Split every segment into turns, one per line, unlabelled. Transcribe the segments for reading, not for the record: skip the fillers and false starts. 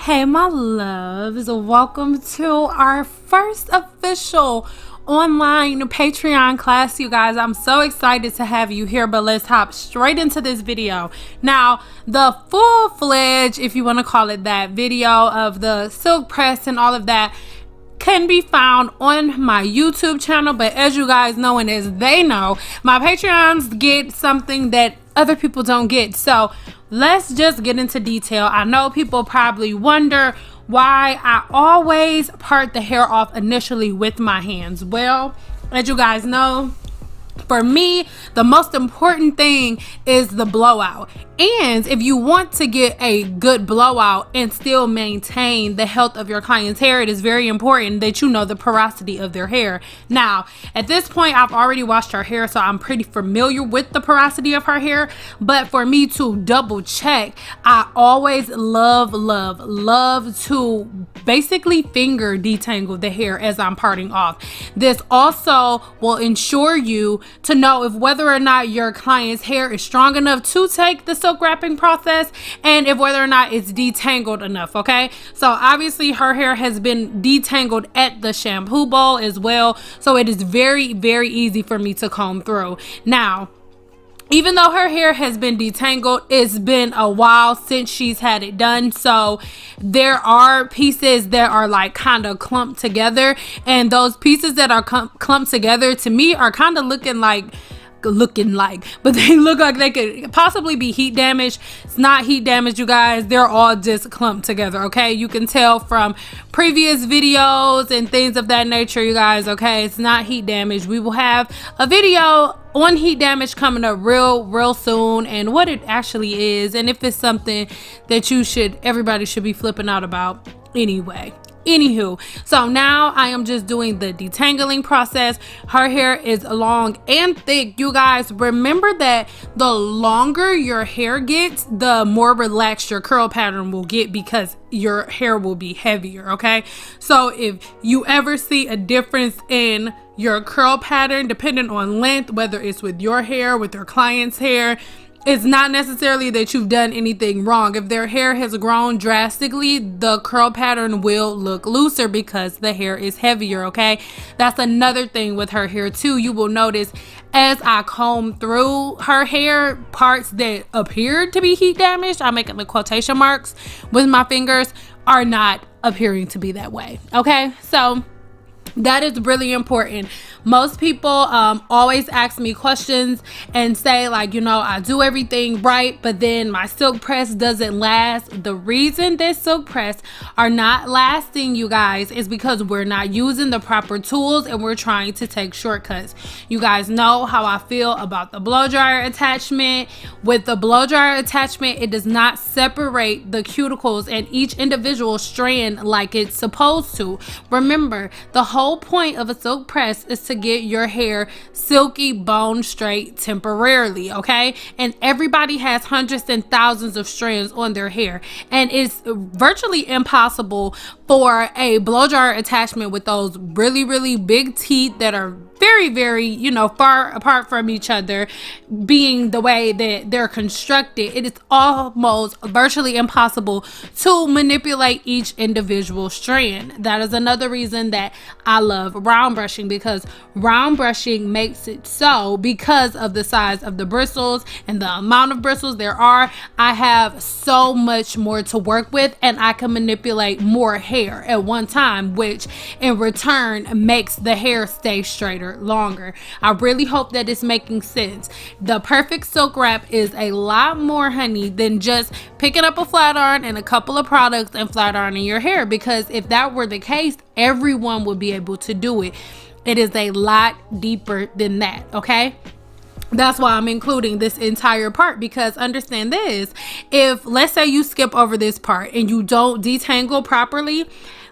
Hey, my loves, welcome to our first official online Patreon class, you guys. I'm so excited to have you here, but let's hop straight into this video. Now, the full-fledged, if you want to call it that, video of the silk press and all of that can be found on my YouTube channel, but as you guys know and as they know, my Patreons get something that other people don't get. So let's just get into detail. I know people probably wonder why I always part the hair off initially with my hands. Well, as you guys know, for me, the most important thing is the blowout. And if you want to get a good blowout and still maintain the health of your client's hair, it is very important that you know the porosity of their hair. Now, at this point, I've already washed her hair, so I'm pretty familiar with the porosity of her hair. But for me to double check, I always love to basically finger detangle the hair as I'm parting off. This also will ensure you to know if whether or not your client's hair is strong enough to take the silk wrapping process and if whether or not it's detangled enough. Okay, so obviously her hair has been detangled at the shampoo bowl as well, so it is very easy for me to comb through. Now, even though her hair has been detangled, it's been a while since she's had it done, so there are pieces that are like kind of clumped together, and those pieces that are clumped together to me are kind of looking like, but they look like they could possibly be heat damage. It's not heat damage, you guys. They're all just clumped together. Okay, you can tell from previous videos and things of that nature, you guys. Okay, it's not heat damage. We will have a video on heat damage coming up real soon, and what it actually is, and if it's something that everybody should be flipping out about anyway. Anywho, so now I am just doing the detangling process. Her hair is long and thick, you guys. Remember that the longer your hair gets, the more relaxed your curl pattern will get because your hair will be heavier. Okay, so if you ever see a difference in your curl pattern depending on length, whether it's with your hair, with your client's hair, it's not necessarily that you've done anything wrong. If their hair has grown drastically, the curl pattern will look looser because the hair is heavier. Okay, that's another thing with her hair too. You will notice as I comb through her hair, parts that appeared to be heat damaged, I'm making the quotation marks with my fingers, are not appearing to be that way. Okay, so that is really important. Most people always ask me questions and say, like, you know, I do everything right, but then my silk press doesn't last. The reason that silk press are not lasting, you guys, is because we're not using the proper tools and we're trying to take shortcuts. You guys know how I feel about the blow dryer attachment. With the blow dryer attachment, it does not separate the cuticles and each individual strand like it's supposed to. Remember, the whole point of a silk press is to get your hair silky bone straight temporarily. Okay, and everybody has hundreds and thousands of strands on their hair, and it's virtually impossible for a blow dryer attachment with those really big teeth that are very you know, far apart from each other, being the way that they're constructed. It is almost virtually impossible to manipulate each individual strand. That is another reason that I love round brushing, because round brushing makes it so, because of the size of the bristles and the amount of bristles there are, I have so much more to work with and I can manipulate more hair at one time, which in return makes the hair stay straighter longer. I really hope that it's making sense. The perfect silk wrap is a lot more, honey, than just picking up a flat iron and a couple of products and flat ironing your hair, because if that were the case, everyone would be able to do it. It is a lot deeper than that. Okay, that's why I'm including this entire part, because understand this: if, let's say, you skip over this part and you don't detangle properly,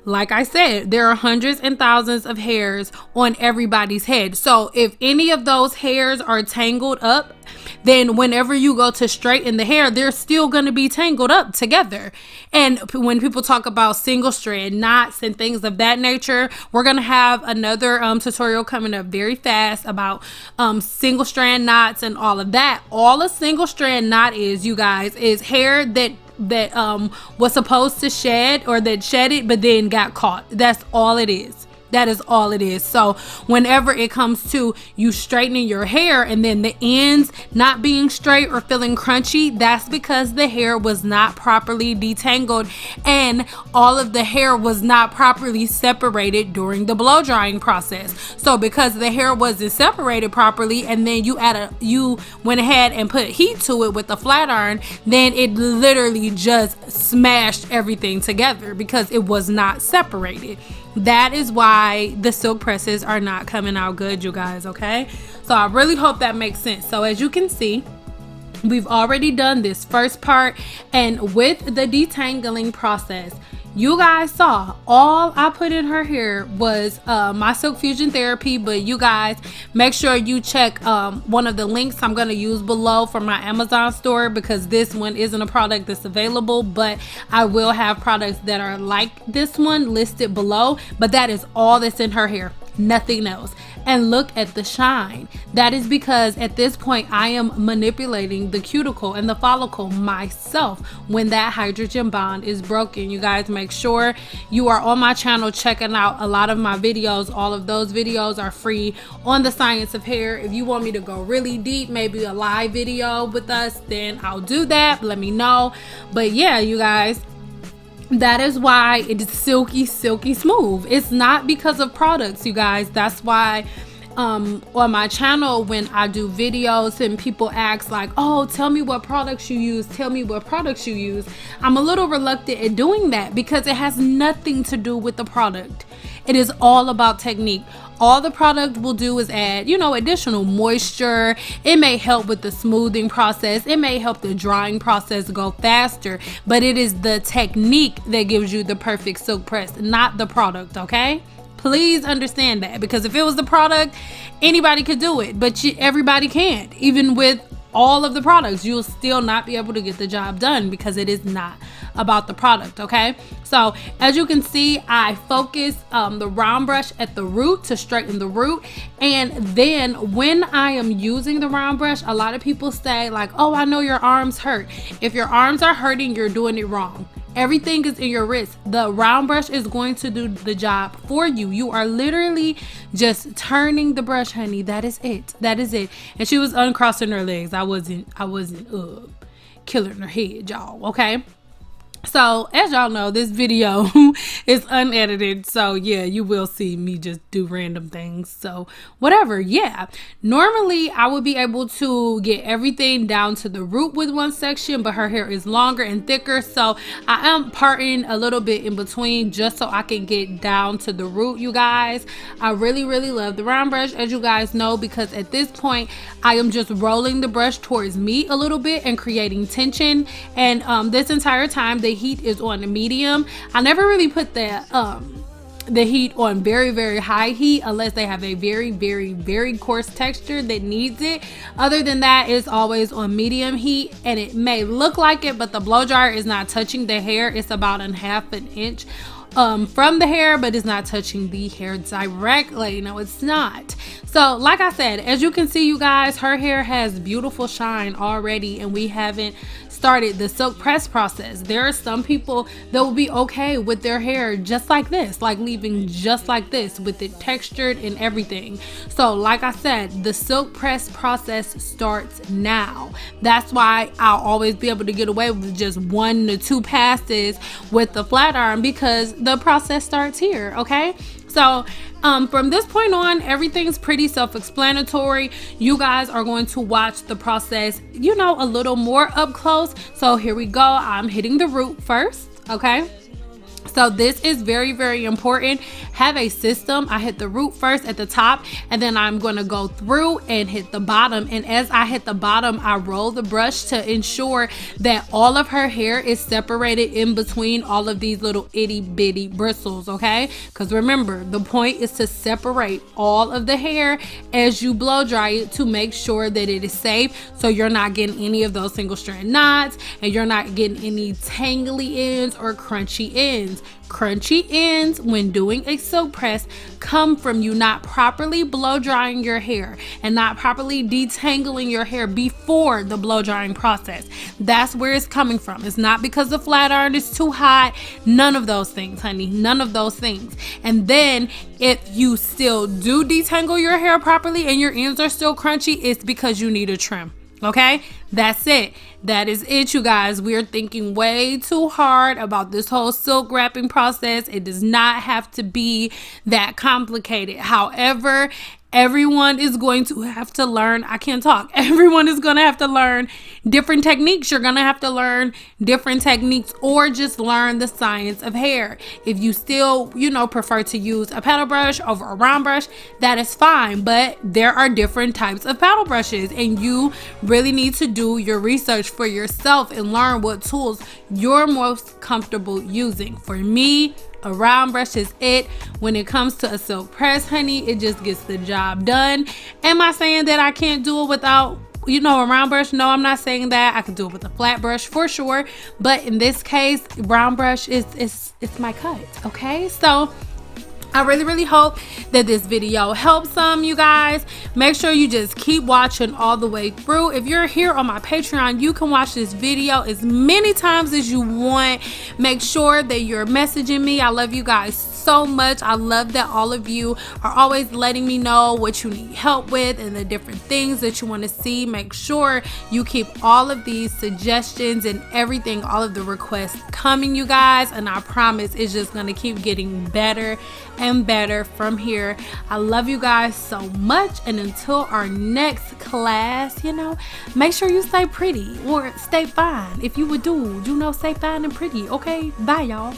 like I said, there are hundreds and thousands of hairs on everybody's head. So if any of those hairs are tangled up, then whenever you go to straighten the hair, they're still going to be tangled up together. And when people talk about single strand knots and things of that nature, we're going to have another tutorial coming up very fast about single strand knots and all of that. All a single strand knot is, you guys, is hair that was supposed to shed, or that shedded but then got caught. That's all it is. That is all it is. So whenever it comes to you straightening your hair and then the ends not being straight or feeling crunchy, that's because the hair was not properly detangled and all of the hair was not properly separated during the blow drying process. So because the hair wasn't separated properly, and then you went ahead and put heat to it with the flat iron, then it literally just smashed everything together because it was not separated. That is why the silk presses are not coming out good, you guys, okay? So I really hope that makes sense. So as you can see, we've already done this first part, and with the detangling process, you guys saw all I put in her hair was my Silk Fusion Therapy. But you guys, make sure you check one of the links I'm going to use below for my Amazon store, because this one isn't a product that's available, but I will have products that are like this one listed below. But that is all that's in her hair, nothing else. And look at the shine. That is because at this point I am manipulating the cuticle and the follicle myself when that hydrogen bond is broken. You guys, make sure you are on my channel checking out a lot of my videos. All of those videos are free on the science of hair. If you want me to go really deep, maybe a live video with us, then I'll do that. Let me know. But yeah, you guys, that is why it is silky smooth. It's not because of products, you guys. That's why on my channel, when I do videos and people ask like, oh, tell me what products you use, tell me what products you use, I'm a little reluctant at doing that because it has nothing to do with the product. It is all about technique. All the product will do is add, you know, additional moisture. It may help with the smoothing process. It may help the drying process go faster, but it is the technique that gives you the perfect silk press, not the product, okay? Please understand that, because if it was the product, anybody could do it, but everybody can't. Even with all of the products, you'll still not be able to get the job done because it is not about the product, okay? So as you can see, I focus the round brush at the root to straighten the root. And then when I am using the round brush, a lot of people say like, oh, I know your arms hurt. If your arms are hurting, you're doing it wrong. Everything is in your wrist. The round brush is going to do the job for you. You are literally just turning the brush, honey. That is it. That is it. And she was uncrossing her legs. I wasn't killing her head, y'all, okay? So as y'all know, this video is unedited, so yeah, you will see me just do random things. So whatever, yeah. Normally I would be able to get everything down to the root with one section, but her hair is longer and thicker, so I am parting a little bit in between just so I can get down to the root, you guys. I really love the round brush, as you guys know, because at this point I am just rolling the brush towards me a little bit and creating tension. And this entire time the heat is on the medium. I never really put the heat on very high heat unless they have a very coarse texture that needs it. Other than that, it's always on medium heat, and it may look like it, but the blow dryer is not touching the hair. It's about a half an inch from the hair, but it's not touching the hair directly. No, it's not. So like I said, as you can see, you guys, her hair has beautiful shine already, and we haven't started the silk press process. There are some people that will be okay with their hair just like this, like leaving just like this with it textured and everything. So like I said, the silk press process starts now. That's why I'll always be able to get away with just 1 to 2 passes with the flat iron, because the process starts here, okay? So from this point on, everything's pretty self-explanatory. You guys are going to watch the process, you know, a little more up close. So here we go. I'm hitting the root first, okay? So this is very important. Have a system. I hit the root first at the top, and then I'm going to go through and hit the bottom. And as I hit the bottom, I roll the brush to ensure that all of her hair is separated in between all of these little itty bitty bristles, okay? Because remember, the point is to separate all of the hair as you blow dry it to make sure that it is safe, so you're not getting any of those single strand knots and you're not getting any tangly ends or crunchy ends. ends. Crunchy ends when doing a silk press come from you not properly blow drying your hair and not properly detangling your hair before the blow drying process. That's where it's coming from. It's not because the flat iron is too hot. None of those things, honey. None of those things. And then if you still do detangle your hair properly and your ends are still crunchy, it's because you need a trim. Okay, that's it. That is it, you guys. We are thinking way too hard about this whole silk wrapping process. It does not have to be that complicated. However, everyone is going to have to learn. I can't talk. Everyone is going to have to learn different techniques. You're going to have to learn different techniques or just learn the science of hair. If you still, prefer to use a paddle brush over a round brush, that is fine. But there are different types of paddle brushes and you really need to do your research for yourself and learn what tools you're most comfortable using. For me, a round brush is it. When it comes to a silk press, honey, it just gets the job done. Am I saying that I can't do it without a round brush? No, I'm not saying that. I can do it with a flat brush for sure, but in this case, round brush is my cut. Okay, so I really hope that this video helps some, you guys. Make sure you just keep watching all the way through. If you're here on my Patreon, you can watch this video as many times as you want. Make sure that you're messaging me. I love you guys so much. I love that all of you are always letting me know what you need help with and the different things that you want to see. Make sure you keep all of these suggestions and everything, all of the requests coming, you guys, and I promise it's just going to keep getting better and better from here. I love you guys so much, and until our next class, make sure you stay pretty or stay fine. If you would stay fine and pretty. Okay, bye y'all.